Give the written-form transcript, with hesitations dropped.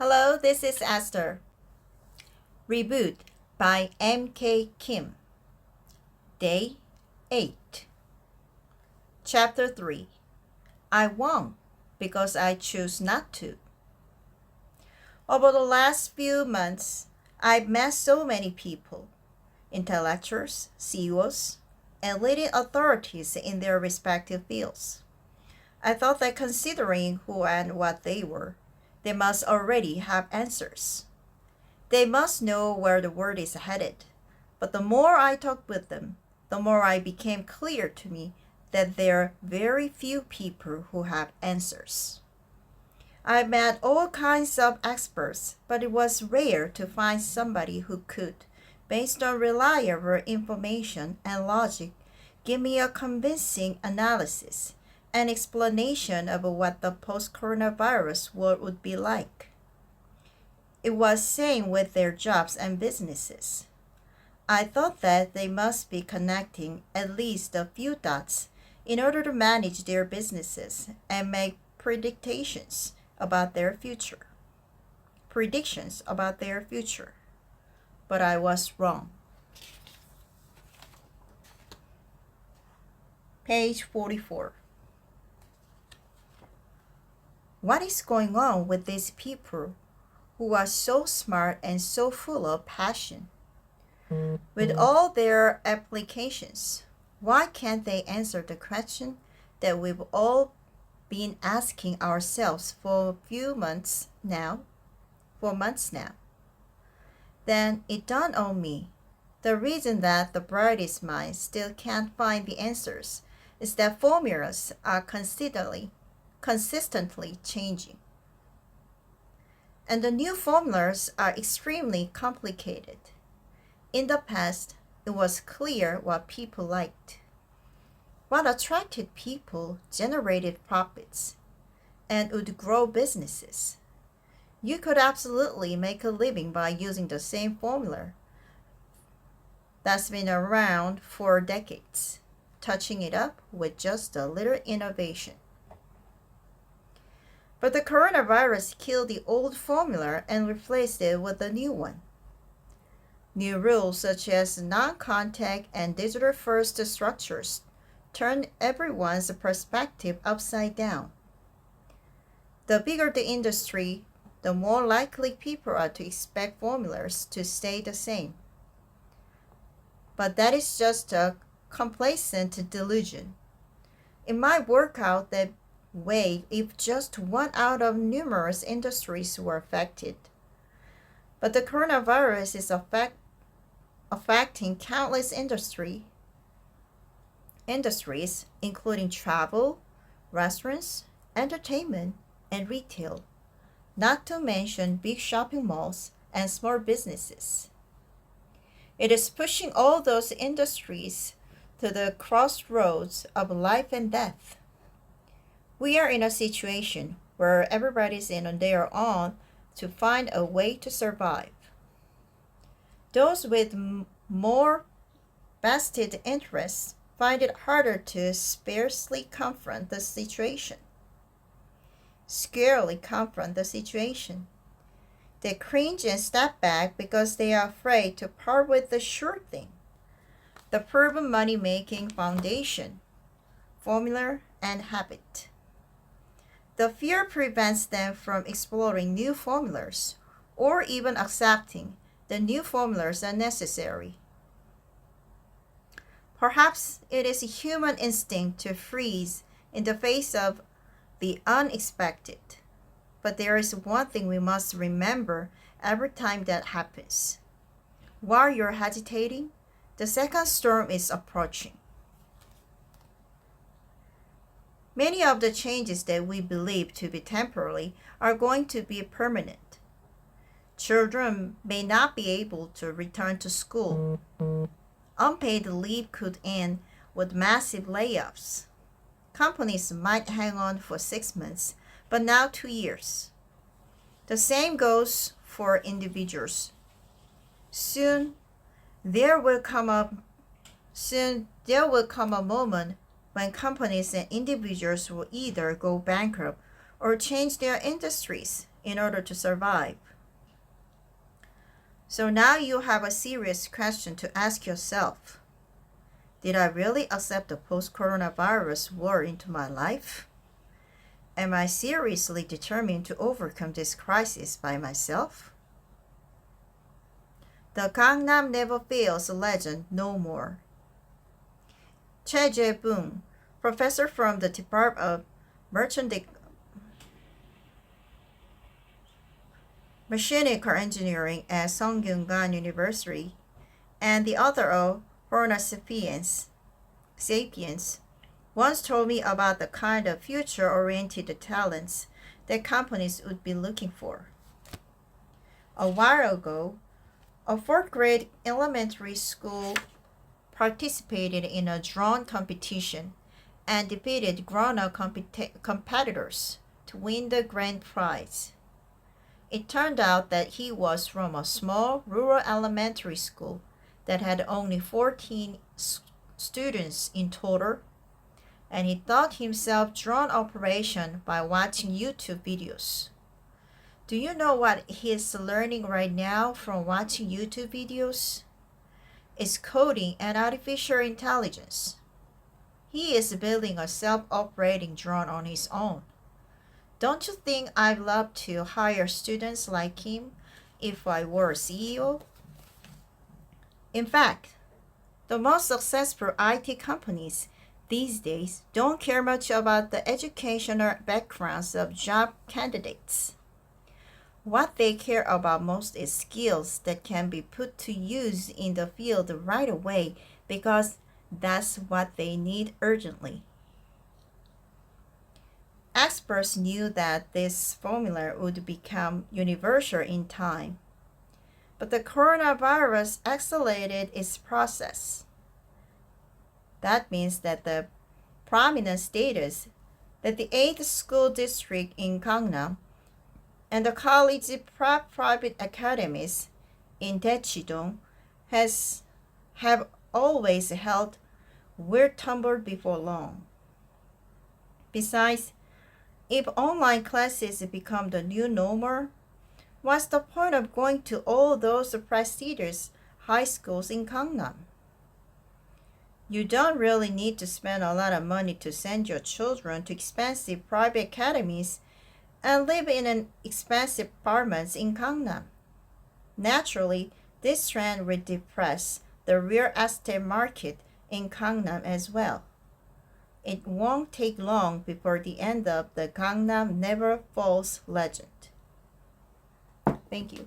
Hello, this is Esther. Reboot by M.K. Kim. Day 8. Chapter 3. I won because I choose not to. Over the last few months, I've met so many people, intellectuals, CEOs, and leading authorities in their respective fields. I thought that considering who and what they were, they must already have answers. They must know where the world is headed. But the more I talked with them, the more it became clear to me that there are very few people who have answers. I met all kinds of experts, but it was rare to find somebody who could, based on reliable information and logic, give me a convincing analysis and explanation of what the post-coronavirus world would be like. It was same with their jobs and businesses. I thought that they must be connecting at least a few dots in order to manage their businesses and make predictions about their future. But I was wrong. Page 44. What is going on with these people who are so smart and so full of passion? With all their applications, why can't they answer the question that we've all been asking ourselves for months now? Then it dawned on me. The reason that the brightest minds still can't find the answers is that formulas are consistently changing. And the new formulas are extremely complicated. In the past, it was clear what people liked. What attracted people generated profits and would grow businesses. You could absolutely make a living by using the same formula that's been around for decades, touching it up with just a little innovation. But the coronavirus killed the old formula and replaced it with a new one. New rules such as non-contact and digital-first structures turned everyone's perspective upside down. The bigger the industry, the more likely people are to expect formulas to stay the same. But that is just a complacent delusion. It might work out that way if just one out of numerous industries were affected. But the coronavirus is affecting countless industries, including travel, restaurants, entertainment, and retail, not to mention big shopping malls and small businesses. It is pushing all those industries to the crossroads of life and death. We are in a situation where everybody's in on their own to find a way to survive. Those with more vested interests find it harder to scarcely confront the situation. They cringe and step back because they are afraid to part with the sure thing, the proven money-making foundation, formula, and habit. The fear prevents them from exploring new formulas or even accepting the new formulas are necessary. Perhaps it is a human instinct to freeze in the face of the unexpected. But there is one thing we must remember every time that happens. While you're hesitating, the second storm is approaching. Many of the changes that we believe to be temporary are going to be permanent. Children may not be able to return to school. Unpaid leave could end with massive layoffs. Companies might hang on for 6 months, but now 2 years. The same goes for individuals. Soon there will come a moment when companies and individuals will either go bankrupt or change their industries in order to survive. So now you have a serious question to ask yourself. Did I really accept the post-coronavirus world into my life? Am I seriously determined to overcome this crisis by myself? The Gangnam Never Fails legend no more. Che Jae-boong, professor from the Department of Mechanical Engineering at Sungkyunkwan University, and the author of Homo Sapiens, once told me about the kind of future-oriented talents that companies would be looking for. A while ago, a fourth-grade elementary school participated in a drone competition and defeated grown-up competitors to win the grand prize. It turned out that he was from a small rural elementary school that had only 14 students in total, and he taught himself drone operation by watching YouTube videos. Do you know what he's learning right now from watching YouTube videos? It's coding and artificial intelligence. He is building a self-operating drone on his own. Don't you think I'd love to hire students like him if I were a CEO? In fact, the most successful IT companies these days don't care much about the educational backgrounds of job candidates. What they care about most is skills that can be put to use in the field right away because that's what they need urgently. Experts knew that this formula would become universal in time, but the coronavirus accelerated its process. That means that the prominent status that the 8th school district in Gangnam and the college prep private academies in Daechidong have always held will tumble before long. Besides, if online classes become the new normal, what's the point of going to all those prestigious high schools in Gangnam? You don't really need to spend a lot of money to send your children to expensive private academies and live in an expensive apartments in Gangnam. Naturally, this trend will depress the real estate market in Gangnam as well. It won't take long before the end of the Gangnam Never Falls legend. Thank you.